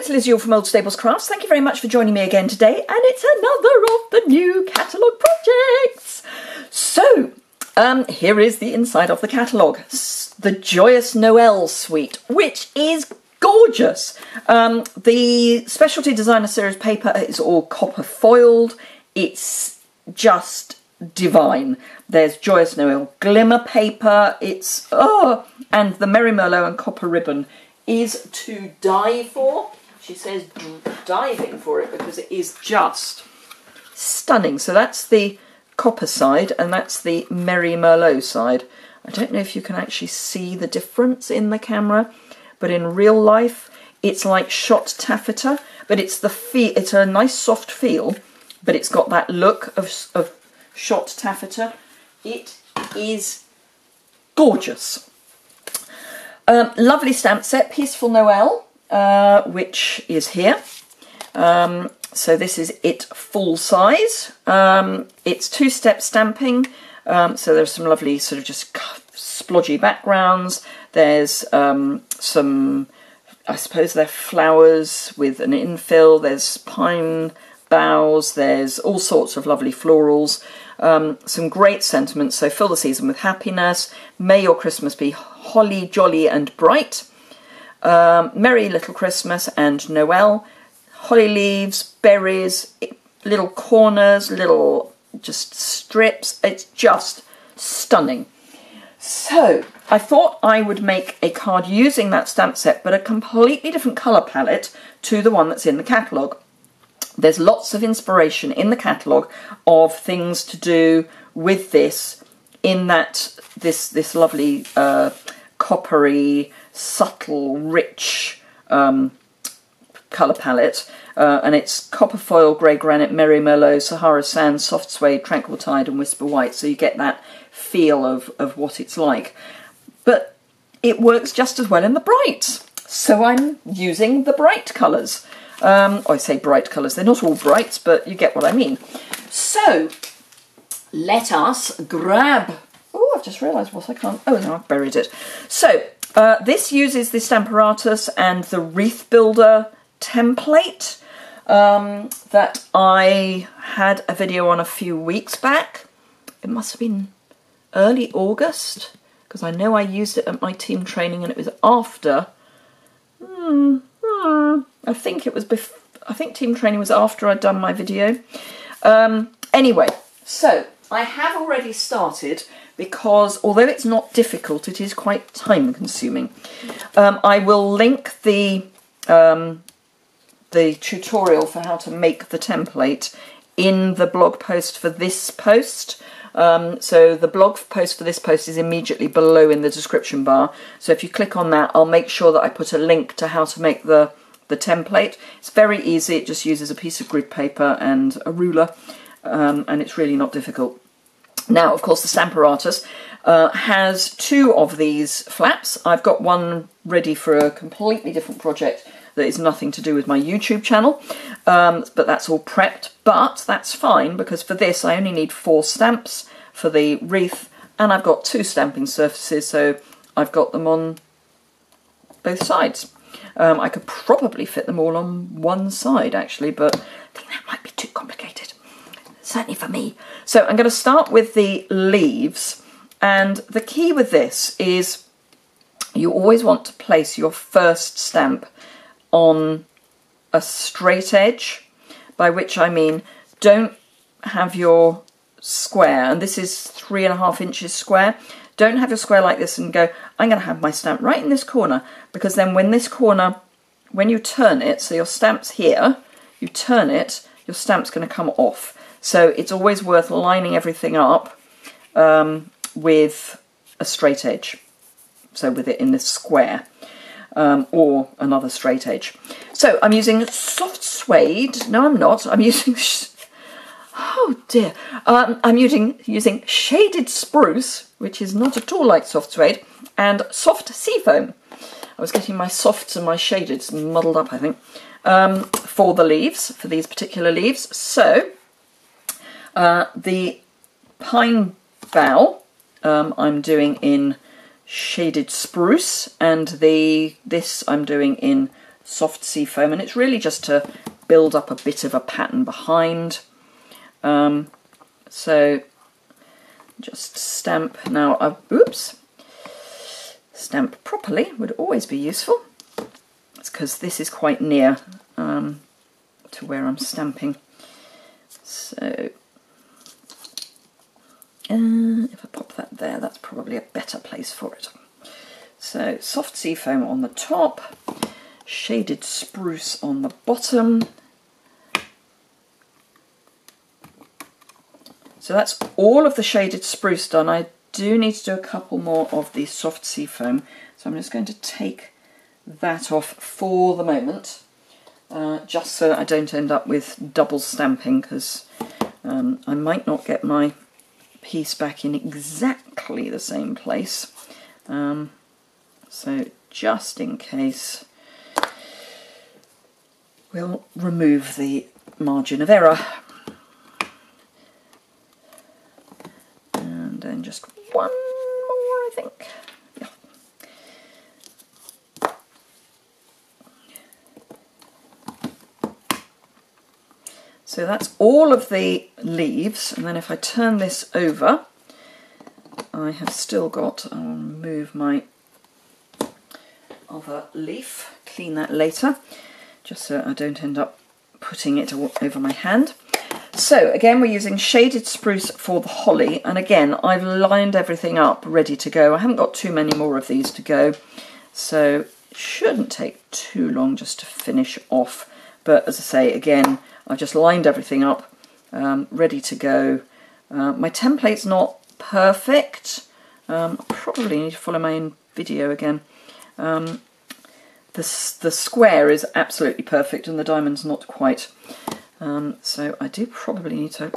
it's Liz Yuille from Old Stables Crafts. Thank you very much for joining me again today, and it's another of the new catalogue projects. So, here is the inside of the catalogue. The Joyous Noel suite, which is gorgeous. The Specialty Designer Series paper is all copper foiled. It's just divine. There's Joyous Noel glimmer paper. It's, and the Merry Merlot and copper ribbon is to die for. She says diving for it because it is just stunning. So that's the copper side and that's the Merry Merlot side. I don't know if you can actually see the difference in the camera, but in real life it's like shot taffeta, but it's the feel, it's a nice soft feel, but it's got that look of shot taffeta. It is gorgeous. Lovely stamp set, Peaceful Noel, which is here. So this is it full size. It's two-step stamping, so there's some lovely sort of just splodgy backgrounds. There's some, I suppose they're flowers with an infill. There's pine boughs. There's all sorts of lovely florals. Some great sentiments. So fill the season with happiness. May your Christmas be holly, jolly and bright. Merry Little Christmas and Noel. Holly leaves, berries, little corners, little just strips. It's just stunning. So I thought I would make a card using that stamp set, but a completely different colour palette to the one that's in the catalogue. There's lots of inspiration in the catalogue of things to do with this, in that this lovely coppery, subtle, rich colour palette. And it's copper foil, grey granite, Merry Merlot, Sahara sand, soft suede, tranquil tide and whisper white. So you get that feel of what it's like. But it works just as well in the brights. So I'm using the bright colours. I say bright colours, they're not all bright, but you get what I mean. So let us grab... Oh, I've just realised what I can't... Oh, no, I've buried it. So this uses the Stamparatus and the Wreath Builder template that I had a video on a few weeks back. It must have been early August, because I know I used it at my team training and it was after... I think it was before. I think team training was after I'd done my video. Anyway, so I have already started, because although it's not difficult, it is quite time consuming. I will link the tutorial for how to make the template in the blog post for this post. So the blog post for this post is immediately below in the description bar. So if you click on that, I'll make sure that I put a link to how to make the template. It's very easy. It just uses a piece of grid paper and a ruler, and it's really not difficult. Now, of course, the Stamparatus has two of these flaps. I've got one ready for a completely different project that is nothing to do with my YouTube channel, but that's all prepped. But that's fine, because for this I only need 4 stamps for the wreath, and I've got 2 stamping surfaces, so I've got them on both sides. I could probably fit them all on one side actually, but I think that might be too complicated, certainly for me. So I'm going to start with the leaves, and the key with this is you always want to place your first stamp on a straight edge, by which I mean don't have your square, and this is 3.5 inches square, don't have your square like this and go, I'm going to have my stamp right in this corner, because then when this corner, when you turn it, so your stamp's here, you turn it, your stamp's going to come off. So it's always worth lining everything up with a straight edge, so with it in this square. Or another straight edge. So I'm using soft suede. No, I'm not. I'm using... Oh dear. I'm using shaded spruce, which is not at all like soft suede, and soft seafoam. I was getting my softs and my shadeds muddled up, I think, for the leaves, for these particular leaves. So the pine bough I'm doing in shaded spruce, and this I'm doing in soft sea foam, and it's really just to build up a bit of a pattern behind. So just stamp. Now, stamp properly would always be useful. It's because this is quite near to where I'm stamping. So if I pop that there, that's probably a better place for it. So soft sea foam on the top, shaded spruce on the bottom. So that's all of the shaded spruce done. I do need to do a couple more of the soft sea foam, so I'm just going to take that off for the moment, just so that I don't end up with double stamping, because I might not get my piece back in exactly the same place. So just in case, we'll remove the margin of error. And then just one more, I think. Yeah. So that's all of the leaves, and then if I turn this over, I have still got, I'll move my other leaf, clean that later, just so I don't end up putting it over my hand. So again, we're using shaded spruce for the holly, and again I've lined everything up ready to go. I haven't got too many more of these to go, so it shouldn't take too long just to finish off. But as I say, again, I've just lined everything up, ready to go. My template's not perfect. I probably need to follow my own video again. The square is absolutely perfect and the diamond's not quite. So I do probably need to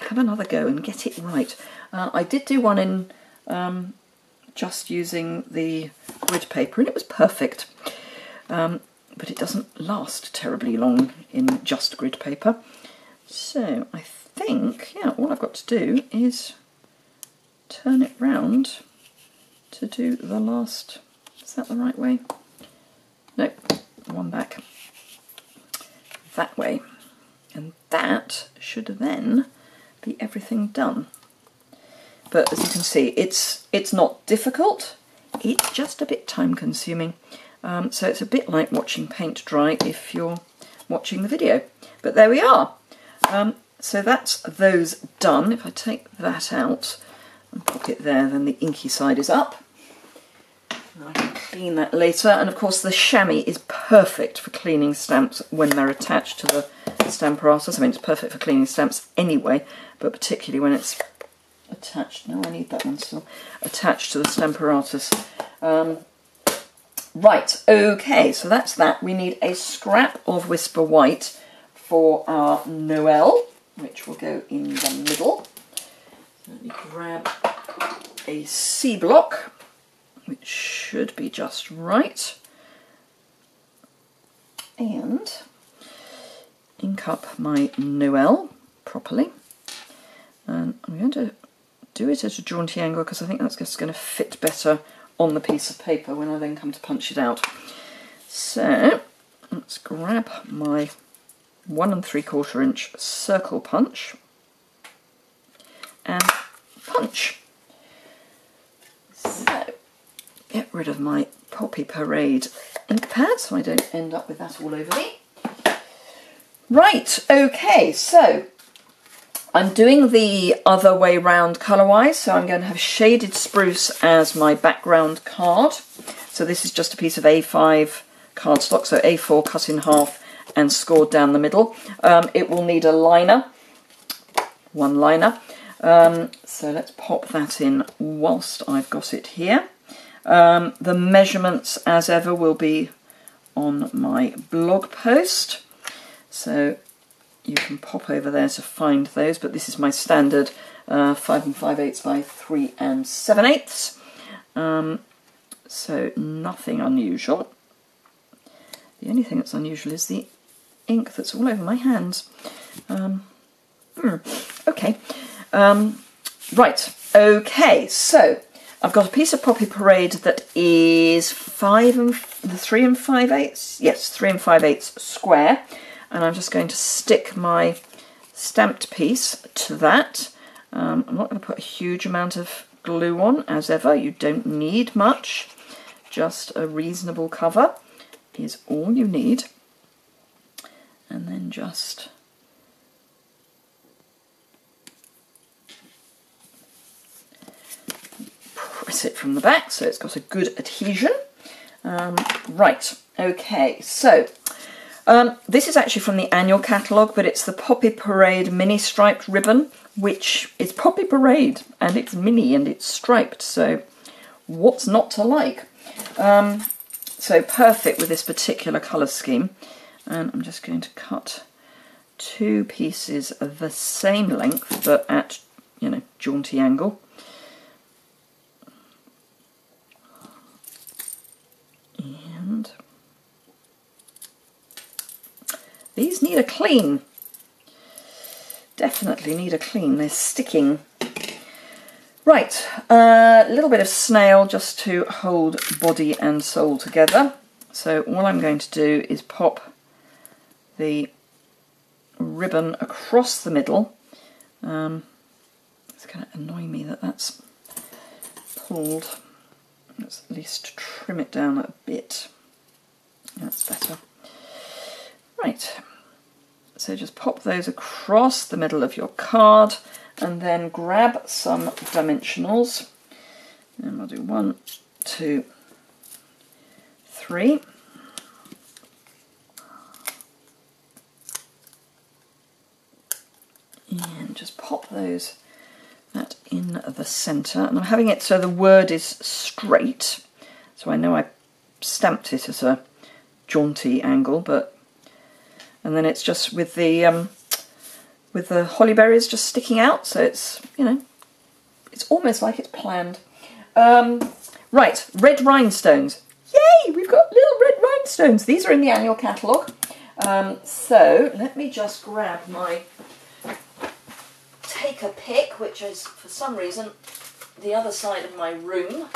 have another go and get it right. I did do one in just using the grid paper and it was perfect. But it doesn't last terribly long in just grid paper. So I think, yeah, all I've got to do is turn it round to do the last. Is that the right way? No, one back. That way. And that should then be everything done. But as you can see, it's not difficult, it's just a bit time consuming. So it's a bit like watching paint dry if you're watching the video. But there we are. So that's those done. If I take that out and pop it there, then the inky side is up. I can clean that later. And of course the chamois is perfect for cleaning stamps when they're attached to the Stamparatus. I mean, it's perfect for cleaning stamps anyway, but particularly when it's attached. No, I need that one still. Attached to the Stamparatus. Right, okay, so that's that. We need a scrap of Whisper White for our Noel, which will go in the middle. Let me grab a C block, which should be just right, and ink up my Noel properly. And I'm going to do it at a jaunty angle because I think that's just going to fit better on the piece of paper when I then come to punch it out. So let's grab my 1 3/4 inch circle punch and punch. So get rid of my Poppy Parade ink pad so I don't end up with that all over me. Right, okay, so I'm doing the other way round colour-wise, so I'm going to have shaded spruce as my background card. So this is just a piece of A5 cardstock, so A4 cut in half and scored down the middle. It will need a liner, one liner. So let's pop that in whilst I've got it here. The measurements, as ever, will be on my blog post. So you can pop over there to find those, but this is my standard 5 5/8 by 3 7/8. So nothing unusual. The only thing that's unusual is the ink that's all over my hands. Okay. Right, okay, so I've got a piece of Poppy Parade that is 3 5/8. Yes, 3 5/8 square, and I'm just going to stick my stamped piece to that. I'm not going to put a huge amount of glue on, as ever. You don't need much. Just a reasonable cover is all you need. And then just press it from the back so it's got a good adhesion. Right, okay, so this is actually from the annual catalogue, but it's the Poppy Parade mini striped ribbon, which is Poppy Parade, and it's mini and it's striped, so what's not to like? So perfect with this particular colour scheme. And I'm just going to cut 2 pieces of the same length, but at, you know, jaunty angle. And these need a clean. Definitely need a clean. They're sticking. Right, a little bit of snail just to hold body and soul together. So all I'm going to do is pop the ribbon across the middle. It's going to annoy me that that's pulled. Let's at least trim it down a bit. That's better. Right, so just pop those across the middle of your card and then grab some dimensionals. And we'll do 1, 2, 3. And just pop that in the centre. And I'm having it so the word is straight. So I know I stamped it at a jaunty angle, but and then it's just with the holly berries just sticking out. So it's, you know, it's almost like it's planned. Right, red rhinestones. Yay! We've got little red rhinestones. These are in the annual catalogue. So let me just grab my take a pick, which is for some reason the other side of my room.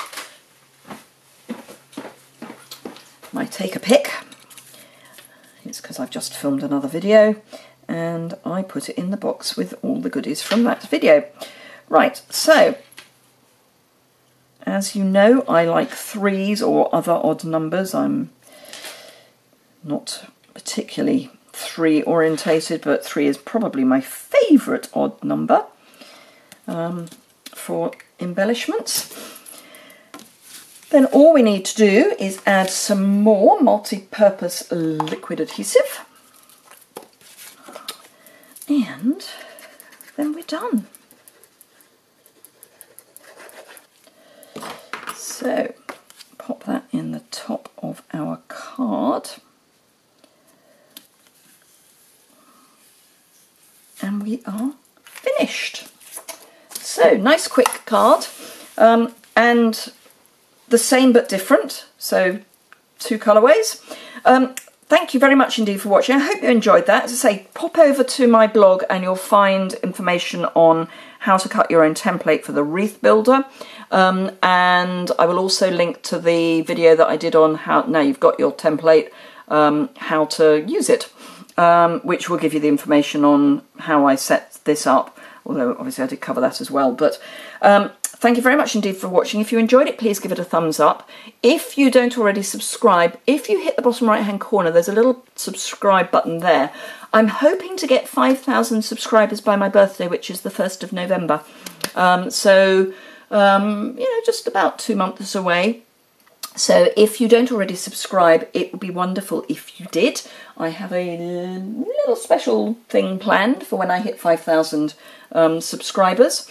My take a pick. It's because I've just filmed another video and I put it in the box with all the goodies from that video. Right, so as you know, I like 3s or other odd numbers. I'm not particularly 3 orientated, but 3 is probably my favourite odd number for embellishments. Then all we need to do is add some more multi-purpose liquid adhesive, and then we're done. So pop that in the top of our card. And we are finished. So nice quick card, and the same but different, so 2 colourways. Thank you very much indeed for watching. I hope you enjoyed that. As I say, pop over to my blog and you'll find information on how to cut your own template for the wreath builder, and I will also link to the video that I did on how, now you've got your template, how to use it. Which will give you the information on how I set this up, although obviously I did cover that as well. But thank you very much indeed for watching. If you enjoyed it, please give it a thumbs up. If you don't already subscribe, if you hit the bottom right hand corner, there's a little subscribe button there. I'm hoping to get 5,000 subscribers by my birthday, which is the 1st of November. You know, just about 2 months away. So if you don't already subscribe, it would be wonderful if you did. I have a little special thing planned for when I hit 5,000 subscribers.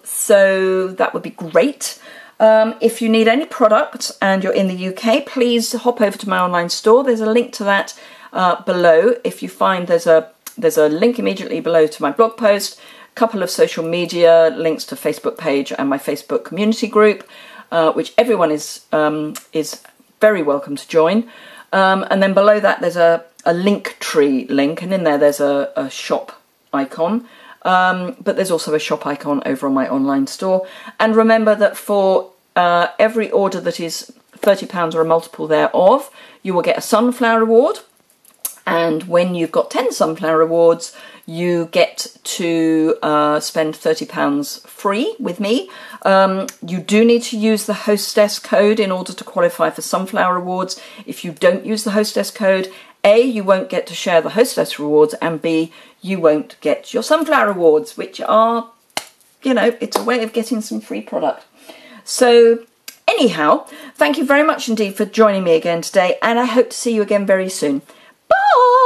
So that would be great. If you need any product and you're in the UK, please hop over to my online store. There's a link to that below. If you find there's a link immediately below to my blog post, a couple of social media links to Facebook page and my Facebook community group, which everyone is very welcome to join. And then below that there's a link tree link, and in there there's a shop icon. but there's also a shop icon over on my online store. And remember that for every order that is £30 or a multiple thereof, you will get a sunflower reward. And when you've got 10 sunflower rewards, you get to spend £30 free with me. You do need to use the hostess code in order to qualify for sunflower rewards. If you don't use the hostess code, A, you won't get to share the hostess rewards, and B, you won't get your sunflower rewards, which are, you know, it's a way of getting some free product. So anyhow, thank you very much indeed for joining me again today, and I hope to see you again very soon. Bye!